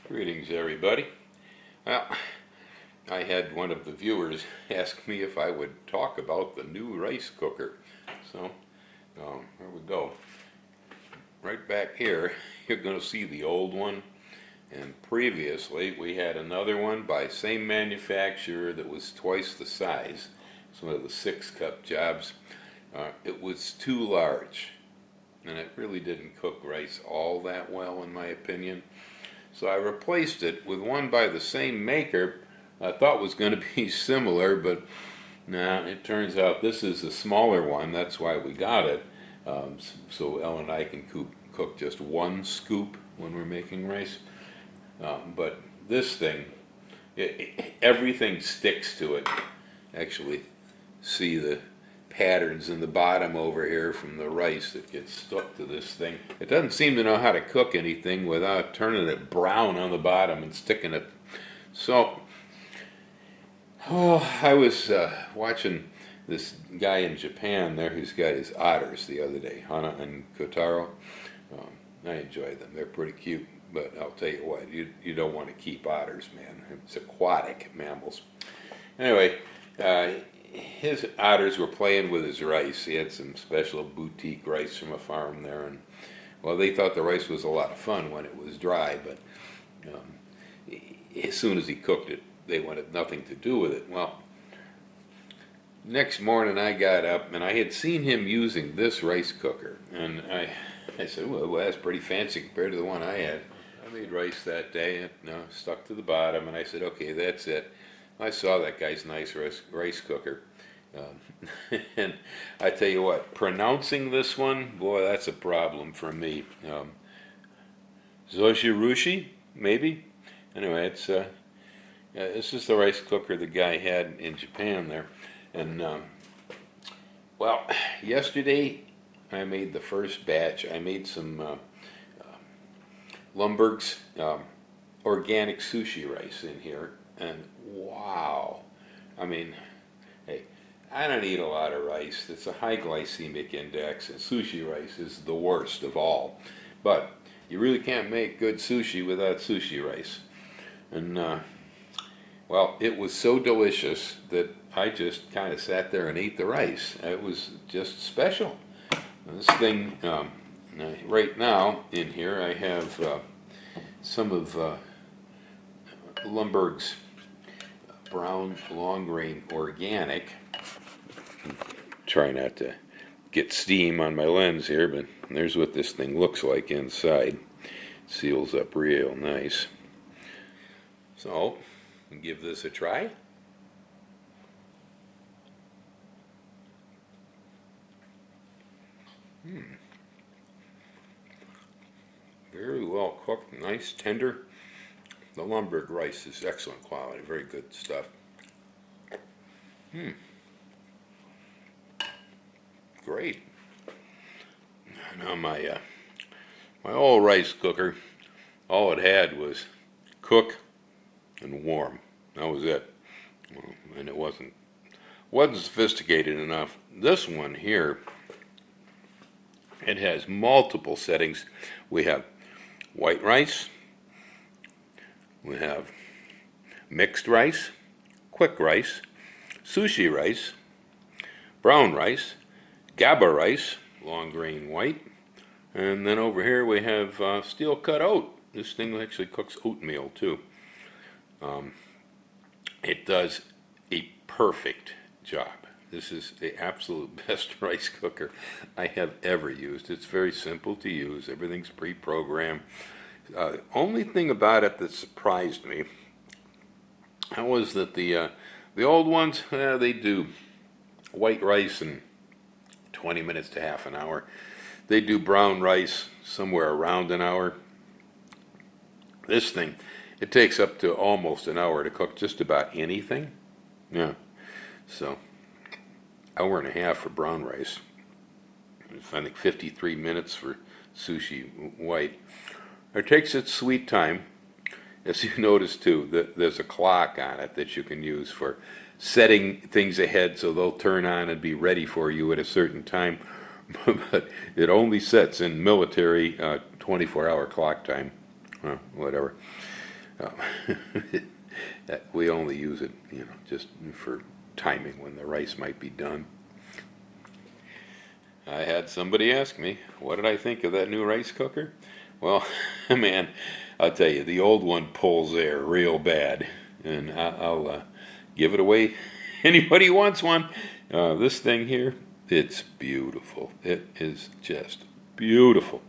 Greetings, everybody. Well, I had one of the viewers ask me if I would talk about the new rice cooker. So, here we go. Right back here, you're going to see the old one. And previously, we had another one by same manufacturer that was twice the size. It's one of the 6-cup jobs. It was too large, and it really didn't cook rice all that well, in my opinion. So I replaced it with one by the same maker. I thought was going to be similar, but nah, it turns out this is a smaller one. That's why we got it. So Elle and I can cook just one scoop when we're making rice. But this thing, everything sticks to it. Actually, see the patterns in the bottom over here from the rice that gets stuck to this thing. It doesn't seem to know how to cook anything without turning it brown on the bottom and sticking it. So, I was watching this guy in Japan there who's got his otters the other day, Hana and Kotaro. I enjoy them. They're pretty cute, but I'll tell you what, you don't want to keep otters, man. It's aquatic mammals. Anyway, his otters were playing with his rice. He had some special boutique rice from a farm there, and well, they thought the rice was a lot of fun when it was dry, but as soon as he cooked it, they wanted nothing to do with it. Well, next morning I got up and I had seen him using this rice cooker, and I said, well, that's pretty fancy compared to the one I had. I made rice that day, and stuck to the bottom, and I said, okay, that's it. I saw that guy's nice rice cooker. And I tell you what, pronouncing this one, boy, that's a problem for me. Zojirushi, maybe? Anyway, this is the rice cooker the guy had in Japan there. And, well, yesterday I made the first batch. I made some Lumberg's organic sushi rice in here. And wow, I mean, hey, I don't eat a lot of rice. It's a high glycemic index, and sushi rice is the worst of all. But you really can't make good sushi without sushi rice. And, well, it was so delicious that I just kind of sat there and ate the rice. It was just special. This thing, right now in here, I have some of Lumberg's brown long grain organic. Try not to get steam on my lens here, but there's what this thing looks like inside. Seals up real nice. So, give this a try. Very well cooked, nice, tender. The Lumberg rice is excellent quality, very good stuff. Great. Now my old rice cooker, all it had was cook and warm. That was it. And it wasn't sophisticated enough. This one here, it has multiple settings. We have white rice, we have mixed rice, quick rice, sushi rice, brown rice, GABA rice, long grain white, and then over here we have steel cut oat. This thing actually cooks oatmeal too. It does a perfect job. This is the absolute best rice cooker I have ever used. It's very simple to use. Everything's pre-programmed. Only thing about it that surprised me was that the old ones, they do white rice in 20 minutes to half an hour. They do brown rice somewhere around an hour. This thing, it takes up to almost an hour to cook just about anything. Yeah, so hour and a half for brown rice. I think 53 minutes for sushi white. It takes its sweet time. As you notice too, there's a clock on it that you can use for setting things ahead so they'll turn on and be ready for you at a certain time. But it only sets in military 24-hour clock time. Whatever. We only use it, just for timing when the rice might be done. I had somebody ask me, what did I think of that new rice cooker? Well, man, I'll tell you, the old one pulls air real bad, and I'll give it away. Anybody wants one? This thing here, it's beautiful. It is just beautiful.